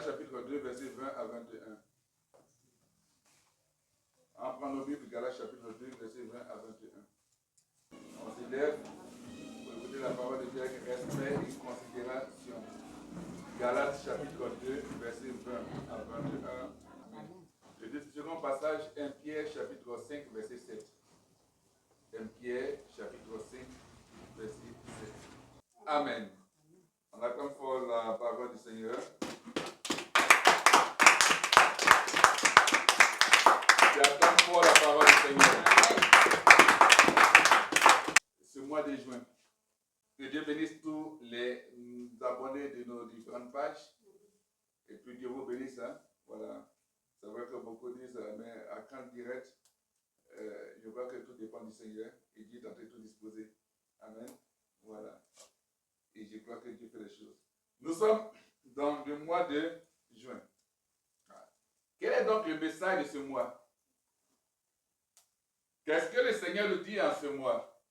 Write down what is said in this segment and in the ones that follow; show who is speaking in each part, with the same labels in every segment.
Speaker 1: Galates chapitre 2, versets 20 à 21. On prend nos Bibles, Galates chapitre 2, versets 20 à 21. On s'élève pour écouter la parole de Dieu avec respect et considération. Galates chapitre 2, versets 20 à 21. Le second passage, 1 Pierre chapitre 5, verset 7. 1 Pierre chapitre 5, verset 7. Amen. On acclame fort la parole du Seigneur. J'attends fort la parole du Seigneur. Ce mois de juin, que Dieu bénisse tous les abonnés de nos différentes pages. Et puis Dieu vous bénisse. Hein? Voilà. C'est vrai que beaucoup disent, mais à quand direct, je vois que tout dépend du Seigneur. Et Dieu est en train de tout disposer. Amen. Voilà. Et je crois que Dieu fait les choses. Nous sommes dans le mois de juin. Quel est donc le message de ce mois? Qu'est-ce que le Seigneur nous dit en ce mois?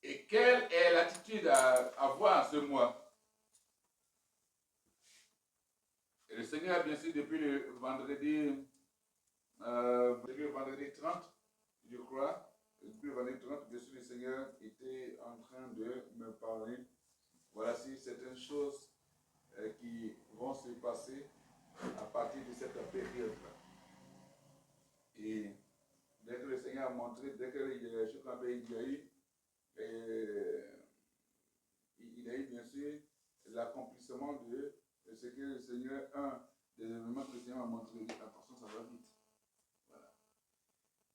Speaker 1: Et quelle est l'attitude à avoir en ce mois? Et le Seigneur, bien sûr, depuis le vendredi 30, je crois, depuis le vendredi 30, bien sûr, le Seigneur était en train de me parler. Voici certaines choses qui vont se passer à partir de cette période-là. Et dès que le Seigneur a montré, dès que il y a eu, il a eu bien sûr l'accomplissement de ce que le Seigneur, des événements que le Seigneur a montré. Attention, ça va vite. Voilà.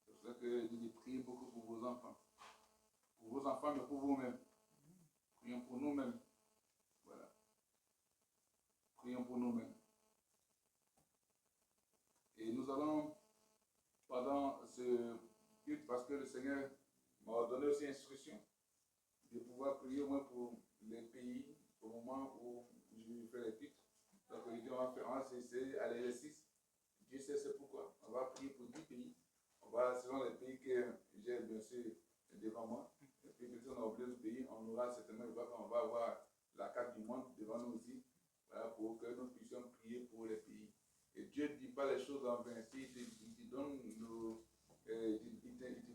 Speaker 1: C'est pour ça que je dis priez beaucoup pour vos enfants. Pour vos enfants, mais pour vous-même. Prions pour nous-mêmes. Voilà. Prions pour nous-mêmes. Et nous allons, pendant ce culte, parce que le Seigneur m'a donné aussi instruction de pouvoir prier au moins pour les pays au moment où je fais les cultes. Donc, on va cesser à l'exercice. Dieu sait c'est pourquoi. On va prier pour 10 pays. On va, selon les pays que j'ai bien sûr devant moi. Et puis, si on a oublié le pays, on aura certainement, on va avoir la carte du monde devant nous aussi. Voilà, pour que nous puissions prier pour les pays. Et Dieu ne dit pas les choses en vain. Il te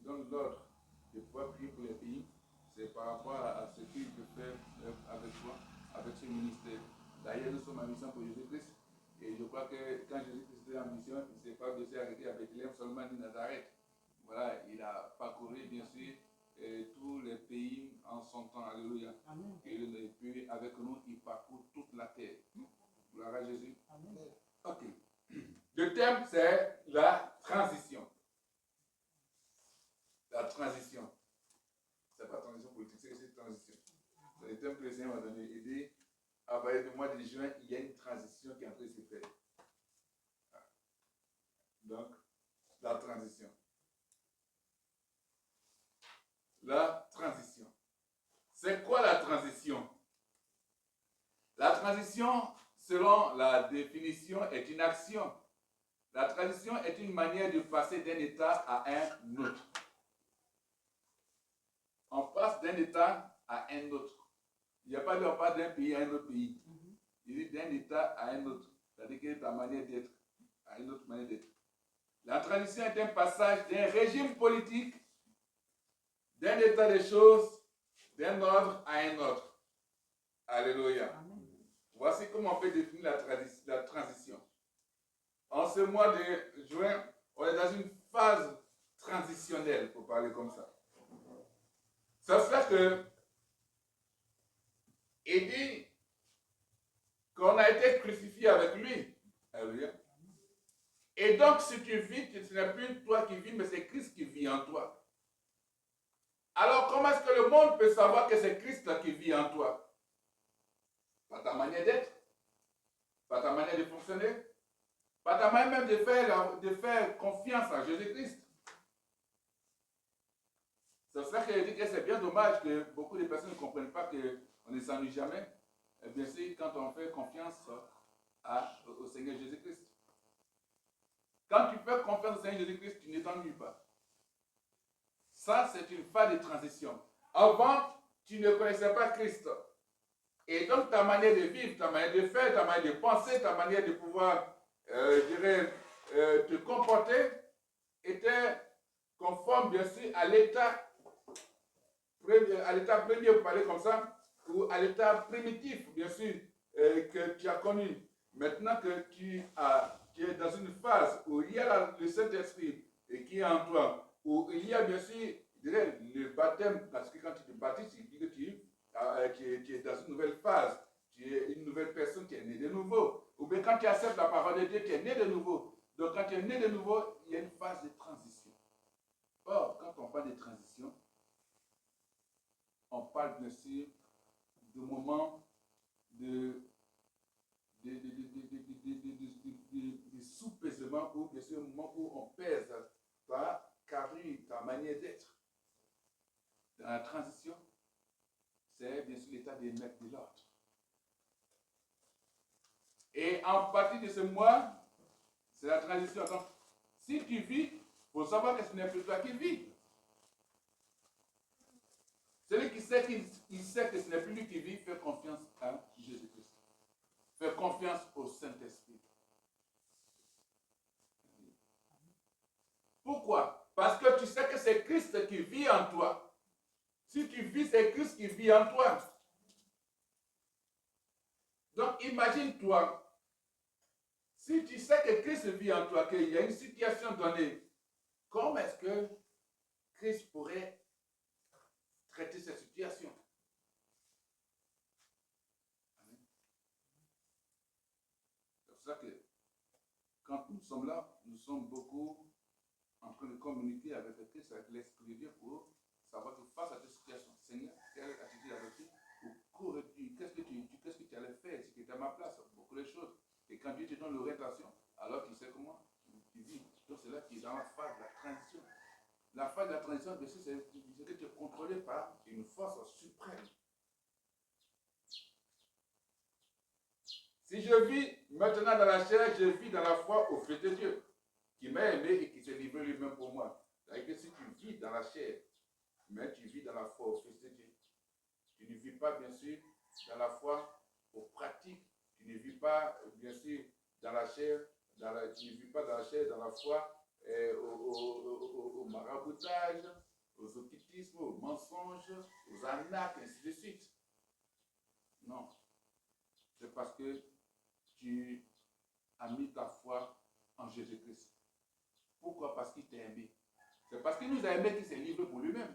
Speaker 1: donne l'ordre de pouvoir prier pour les pays. C'est par rapport à ce qu'il peut faire avec toi, avec ce ministère. D'ailleurs, nous sommes en mission pour Jésus-Christ. Et je crois que quand Jésus-Christ était en mission, il ne s'est pas blessé arrêté à Bethléem seulement ni Nazareth. Voilà, il a parcouru bien sûr tous les pays en son temps. Alléluia. Amen. Et puis avec nous, il parcourt toute la terre. Gloire à Jésus. Amen. Ok. Le thème, c'est la transition. La transition. C'est pas transition politique, c'est transition. C'est le thème que le Seigneur m'a donné. Il dit, à partir du mois de juin, il y a une transition qui est en train de se faire. Donc, la transition. La transition. C'est quoi la transition? La transition, selon la définition, est une action. La transition est une manière de passer d'un état à un autre. On passe d'un état à un autre. Il n'y a pas de on passe d'un pays à un autre pays. Il dit d'un état à un autre. C'est-à-dire que ta manière d'être à une autre manière d'être. La transition est un passage d'un régime politique, d'un état des choses, d'un ordre à un autre. Alléluia. Amen. Voici comment on peut définir la transition. En ce mois de juin, on est dans une phase transitionnelle, pour parler comme ça. Ça fait que il dit qu'on a été crucifié avec lui. Alléluia. Et donc, si tu vis, ce n'est plus toi qui vis, mais c'est Christ qui vit en toi. Alors, comment est-ce que le monde peut savoir que c'est Christ qui vit en toi? Par ta manière d'être, par ta manière de fonctionner, par ta manière même de faire confiance en Jésus-Christ. C'est pour ça que je dis que c'est bien dommage que beaucoup de personnes ne comprennent pas qu'on ne s'ennuie jamais. Et bien sûr, quand on fait confiance au Seigneur Jésus-Christ. Quand tu fais confiance au Seigneur Jésus-Christ, tu ne t'ennuies pas. Ça, c'est une phase de transition. Avant, tu ne connaissais pas Christ. Et donc ta manière de vivre, ta manière de faire, ta manière de penser, ta manière de pouvoir, je dirais, te comporter était conforme bien sûr à l'état premier, vous parlez comme ça, ou à l'état primitif, bien sûr, que tu as connu. Maintenant que tu es dans une phase où il y a le Saint-Esprit qui est en toi, où il y a bien sûr, je dirais, le baptême, parce que quand tu te baptises, il dit que tu es dans une nouvelle phase, tu es une nouvelle personne qui est née de nouveau. Ou bien quand tu acceptes la parole de Dieu, tu es né de nouveau. Donc quand tu es né de nouveau, il y a une phase de transition. Or, quand on parle de transition, on parle bien sûr de moments de sous-pèsement ou bien sûr un moment où on pèse ta carrure, ta manière d'être. Dans la transition, c'est bien sûr l'état de mettre de l'ordre. Et en partie de ce mois, c'est la transition. Donc, si tu vis, il faut savoir que ce n'est plus toi qui vis. Celui qui sait qu'il sait que ce n'est plus lui qui vit, fait confiance à Jésus-Christ. Fais confiance au Saint-Esprit. Pourquoi? Parce que tu sais que c'est Christ qui vit en toi. Si tu vis, c'est Christ qui vit en toi. Donc imagine-toi, si tu sais que Christ vit en toi, qu'il y a une situation donnée, comment est-ce que Christ pourrait traiter cette situation? C'est pour ça que quand nous sommes là, nous sommes beaucoup en train de communiquer avec le Christ, avec l'Esprit de Dieu pour savoir que face à cette situation, Seigneur, quelle attitude avais-tu? Qu'est-ce que tu allais faire si tu étais à ma place? Beaucoup de choses. Et quand Dieu te donne l'orientation, alors tu sais comment tu vis. Donc c'est là qui est dans la phase de la transition. La phase de la transition, bien sûr, c'est que tu es contrôlé par une force suprême. Si je vis maintenant dans la chair, je vis dans la foi au Fils de Dieu, qui m'a aimé et qui s'est livré lui-même pour moi. C'est-à-dire que si tu vis dans la chair, mais tu vis dans la foi au Fils de Dieu, tu ne vis pas, bien sûr, dans la foi aux pratiques, tu ne vis pas, bien sûr, dans la chair, tu ne vis pas dans la chair, dans la foi au maraboutage, aux occultismes, aux mensonges, aux arnaques, ainsi de suite. Non. C'est parce que tu as mis ta foi en Jésus-Christ. Pourquoi? Parce qu'il t'a aimé. C'est parce qu'il nous a aimé qu'il s'est livré pour lui-même.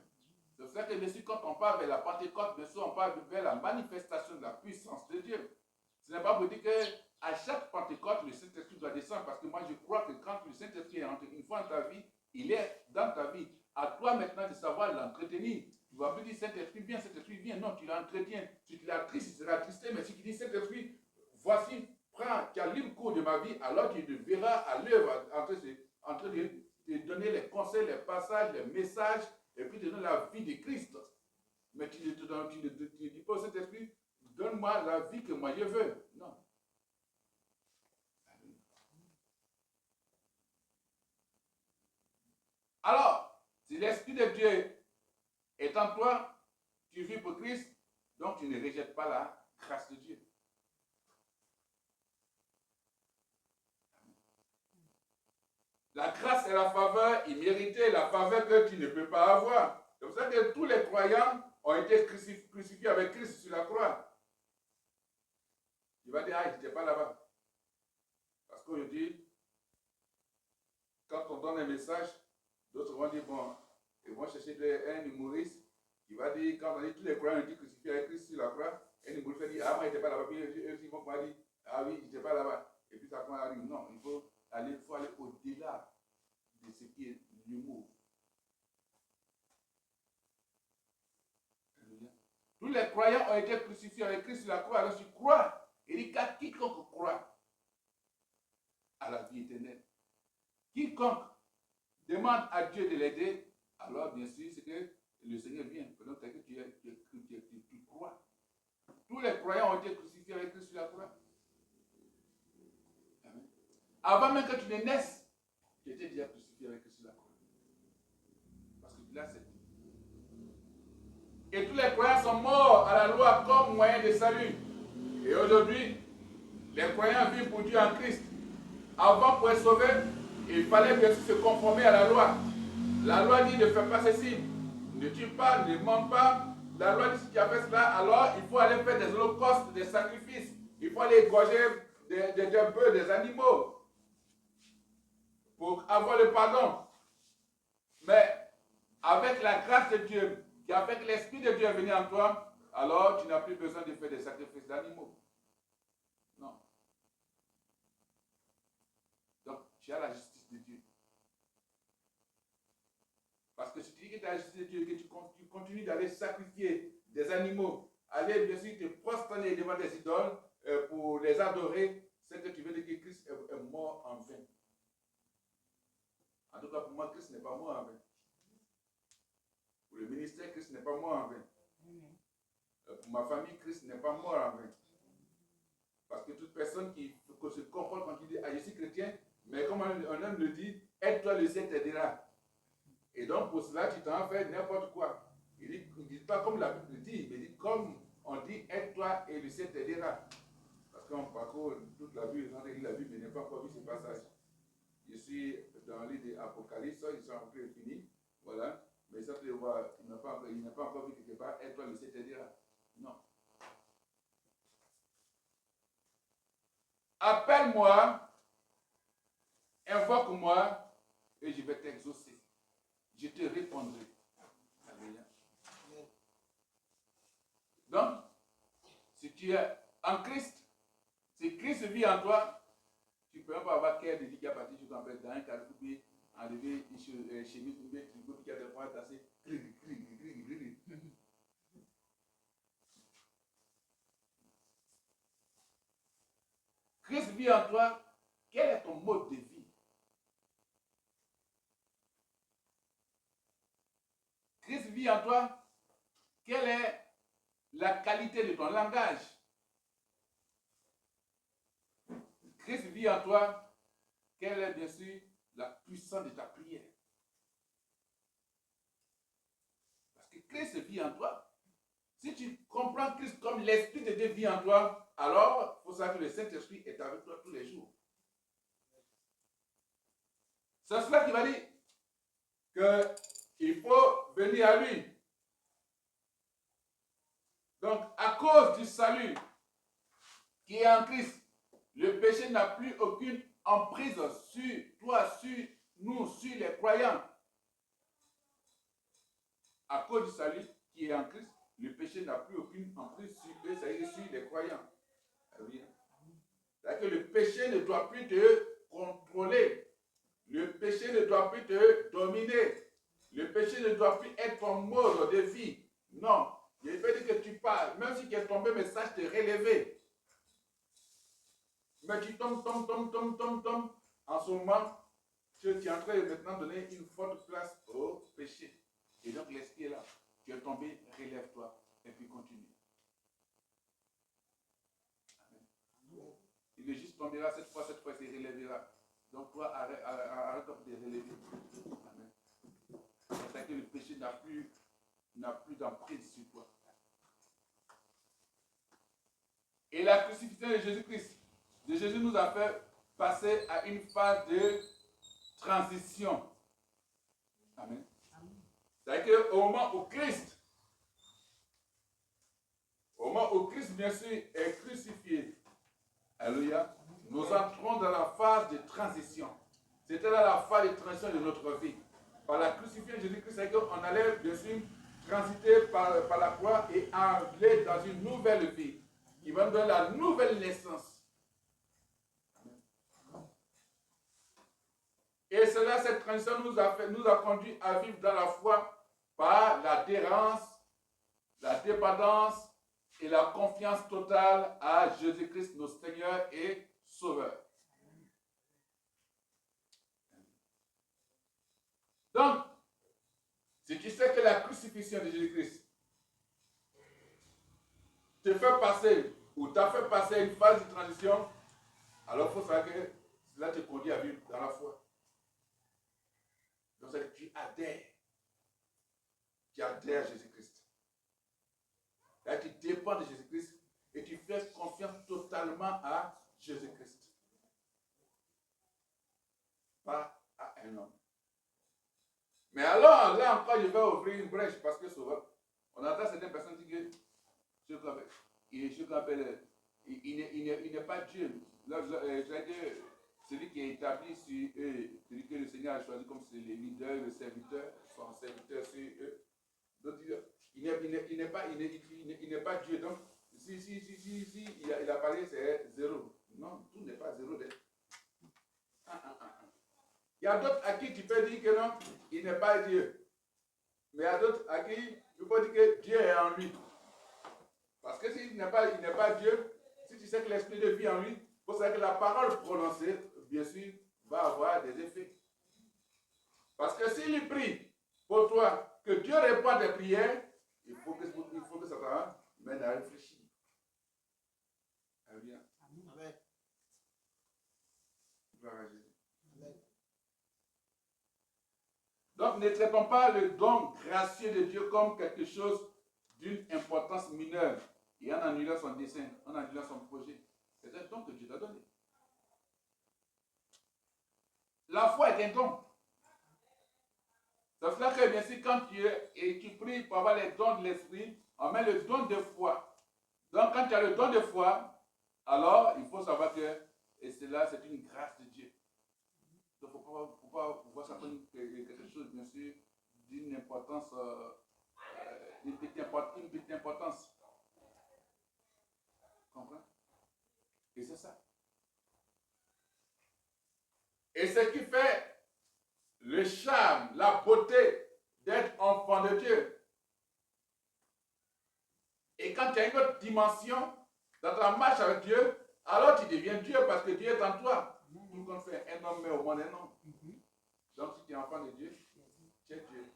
Speaker 1: C'est pour ça que, bien sûr, quand on parle vers la Pentecôte, bien sûr, on parle vers la manifestation de la puissance de Dieu. Ce n'est pas pour dire qu'à chaque Pentecôte, le Saint-Esprit doit descendre, parce que moi, je crois que quand le Saint-Esprit est entré une fois dans ta vie, il est dans ta vie. À toi maintenant de savoir l'entretenir. Tu ne vas plus dire Saint-Esprit viens, Saint-Esprit viens. Non, tu l'entretiens. Si tu l'attrises, il sera attristé. Mais si tu dis Saint-Esprit, voici, prends, tu as libre cours de ma vie, alors tu le verras à l'œuvre en train de te donner les conseils, les passages, les messages, et puis te donner la vie de Christ. Mais tu ne dis pas au Saint-Esprit, donne-moi la vie que moi je veux. Non. Alors, si l'Esprit de Dieu est en toi, tu vis pour Christ, donc tu ne rejettes pas la grâce de Dieu. La grâce est la faveur imméritée, la faveur que tu ne peux pas avoir. C'est pour ça que tous les croyants ont été crucifiés avec Christ sur la croix. Tu vas dire, ah, il n'était pas là-bas. Parce qu'aujourd'hui, quand on donne un message, d'autres vont dire, bon, ils vont chercher un humoriste qui va dire, quand on dit tous les croyants ont été crucifiés avec Christ sur la croix, un humoriste va dire, ah, moi, il n'était pas là-bas. Puis eux, ils vont dire, ah oui, il n'était pas là-bas. Et puis ça va dire, non, il faut aller au-delà de ce qui est l'humour. Tous les croyants ont été crucifiés avec Christ sur la croix. Alors tu crois. Il dit qu'à quiconque croit à la vie éternelle. Quiconque demande à Dieu de l'aider, alors bien sûr, c'est que le Seigneur vient. Donc, c'est que tu crois. Tous les croyants ont été crucifiés avec Christ sur la croix. Amen. Avant même que tu ne naisses, tu étais déjà crucifié avec Christ sur la croix. Parce que là, c'est Et tous les croyants sont morts à la loi comme moyen de salut. Et aujourd'hui, les croyants vivent pour Dieu en Christ. Avant, pour être sauvé, il fallait bien sûr se conformer à la loi. La loi dit ne fais pas ceci, ne tue pas, ne mens pas. La loi dit si tu as fait cela, alors il faut aller faire des holocaustes, des sacrifices. Il faut aller égorger des bœufs, des animaux pour avoir le pardon. Mais avec la grâce de Dieu, avec l'Esprit de Dieu est venu en toi, alors tu n'as plus besoin de faire des sacrifices d'animaux. Non. Donc, tu as la justice de Dieu. Parce que si tu dis que tu as la justice de Dieu, que tu continues d'aller sacrifier des animaux, aller bien sûr te prosterner devant des idoles pour les adorer, c'est que tu veux dire que Christ est mort en vain. En tout cas, pour moi, Christ n'est pas mort en vain. Pour le ministère, Christ n'est pas mort en vain. Pour ma famille, Christ n'est pas mort en vain. Parce que toute personne qui se comporte quand il dit ah, je suis chrétien, mais comme un homme le dit, aide-toi, le ciel t'aidera. Et donc pour cela, tu t'en fais n'importe quoi. Il ne dit pas comme la Bible dit, mais il dit comme on dit, aide-toi et le ciel t'aidera. Parce qu'on parcourt toute la Bible, on lit la Bible, mais n'a pas encore vu ce passage. Je suis dans le livre d'Apocalypse, ils sont un peu finis, voilà. Mais ça, tu vois, il n'a pas encore vu quelque part, aide-toi, le ciel t'aidera. Non. Appelle-moi, invoque-moi, et je vais t'exaucer. Je te répondrai. Alléluia. Donc, si tu es en Christ, si Christ vit en toi, tu ne peux pas avoir qu'un délicat parti, tu t'en fais dans un carrefour, puis enlever une chemise, une bête, puis qui a des points tassés. Christ vit en toi, quel est ton mode de vie? Christ vit en toi, quelle est la qualité de ton langage? Christ vit en toi, quelle est bien sûr la puissance de ta prière? Parce que Christ vit en toi. Si tu comprends Christ comme l'Esprit de Dieu vit en toi, alors il faut savoir que le Saint-Esprit est avec toi tous les jours. C'est cela qui va dire qu'il faut venir à lui. Donc, à cause du salut qui est en Christ, le péché n'a plus aucune emprise sur toi, sur nous, sur les croyants. À cause du salut qui est en Christ, le péché n'a plus aucune emprise sur eux, c'est-à-dire sur les croyants. C'est-à-dire que le péché ne doit plus te contrôler. Le péché ne doit plus te dominer. Le péché ne doit plus être ton mode de vie. Non. Il veut dire que tu parles, même si tu es tombé, mais sache te relever. Mais tu tombes. En ce moment, tu es en train de maintenant donner une forte place au péché. Et donc l'esprit est là. Tu es tombé, relève-toi. Et puis continue. Amen. Il est juste tombera cette fois, il se relèvera. Donc toi, arrête de relever. Amen. C'est que le péché n'a plus d'emprise sur toi. Et la crucifixion de Jésus-Christ, de Jésus nous a fait passer à une phase de transition. Amen. C'est-à-dire qu'au moment où Christ, bien sûr, est crucifié, alléluia, nous entrons dans la phase de transition. C'était là la phase de transition de notre vie. Par la crucifixion de Jésus-Christ, c'est qu'on allait, bien sûr, transiter par la croix et aller dans une nouvelle vie qui va nous donner la nouvelle naissance. Et cela, cette transition nous a conduit à vivre dans la foi par l'adhérence, la dépendance et la confiance totale à Jésus-Christ, notre Seigneur et Sauveur. Donc, si tu sais que la crucifixion de Jésus-Christ te fait passer ou t'a fait passer une phase de transition, alors il faut savoir que cela te conduit à vivre dans la foi. Donc, tu adhères à Jésus-Christ. Là, tu dépends de Jésus-Christ et tu fais confiance totalement à Jésus-Christ. Pas à un homme. Mais alors, là encore, je vais ouvrir une brèche parce que souvent, on entend certaines personnes dire que il n'est pas Dieu. Celui qui est établi sur eux, celui que le Seigneur a choisi comme les leaders, le serviteur, son serviteur sur eux. Donc, il n'est pas Dieu. Donc, si il a parlé, c'est zéro. Non, tout n'est pas zéro. Il y a d'autres à qui tu peux dire que non, il n'est pas Dieu. Mais il y a d'autres à qui tu peux dire que Dieu est en lui. Parce que s'il n'est pas Dieu, si tu sais que l'esprit de vie en lui, il faut savoir que la parole prononcée, bien sûr, va avoir des effets. Parce que s'il prie pour toi, que Dieu répond à tes prières, il faut que ça t'amène à réfléchir. Amen. Donc, ne traitons pas le don gracieux de Dieu comme quelque chose d'une importance mineure et en annulant son dessein, en annulant son projet. C'est un don que Dieu t'a donné. La foi est un don. C'est cela que bien sûr, quand tu pries pour avoir les dons de l'esprit, on met le don de foi. Donc, quand tu as le don de foi, alors il faut savoir que, et cela, c'est une grâce de Dieu. Donc, il ne faut pas voir ça comme quelque chose, bien sûr, d'une importance, une petite importance. Comprends? Et c'est ça. Et ce qui fait le charme, la beauté d'être enfant de Dieu. Et quand tu as une autre dimension dans ta marche avec Dieu, alors tu deviens Dieu parce que Dieu est en toi. Tout comme fait un homme met au monde un homme. Donc si tu es enfant de Dieu, tu es Dieu.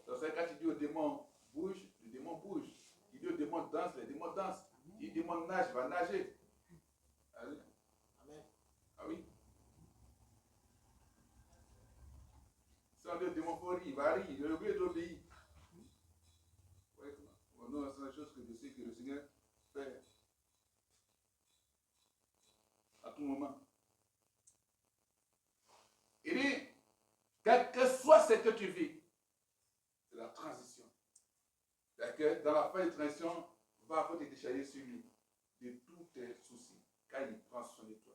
Speaker 1: Donc c'est quand tu dis au démon bouge, le démon bouge. Tu dis au démon danse, le démon danse. Tu dis au démon nage, va nager. Amen. Ah oui. Si on dit au démon faut rire, il va rire, il est obligé d'obéir. Non, c'est la chose que je sais que le Seigneur fait à tout moment. Il dit, quel que soit ce que tu vis, c'est la transition. C'est-à-dire que dans la phase de transition, va te décharger sur lui de tous tes soucis, car il prend soin de toi.